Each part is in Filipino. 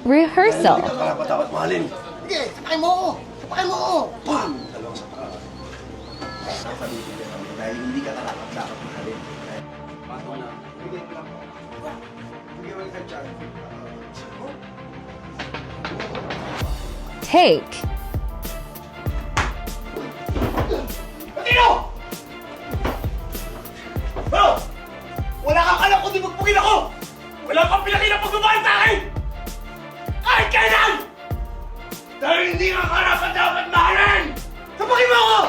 rehearsal. Hindi ka dapat mahalin. Sige, sapakin mo ako! Sapakin mo ako! Bam! Dalawang sapakan. Nasa bibig ka namin dahil hindi ka dapat mahalin. Pato na. Bigyan ko lang po. Bigyan mo ka dyan. Take. Matino! Bro! Wala kang alam kung di magpugin ako! Wala kang pinakita pagbabahan sa akin! Kahit kailan! Dahil hindi ka karapat dapat mahalin! Sapakin mo ako!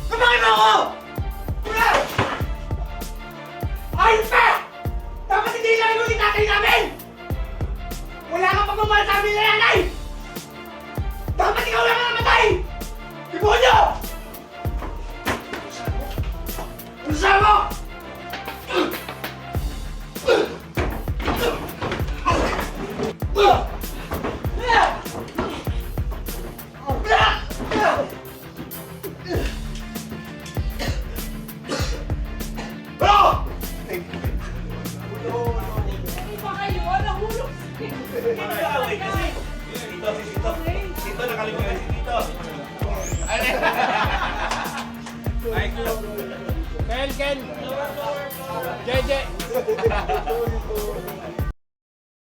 Sapakin mo ako! Wala! Ayos ka! Dapat hindi lang yung tatay namin! Wala kang pagmamahal sa amin na nanay! Dapat ikaw lang ang namatay! Demonyo! Ano saan mo? Bro! Sito, nakalimutan si Tito. Ken! JJ!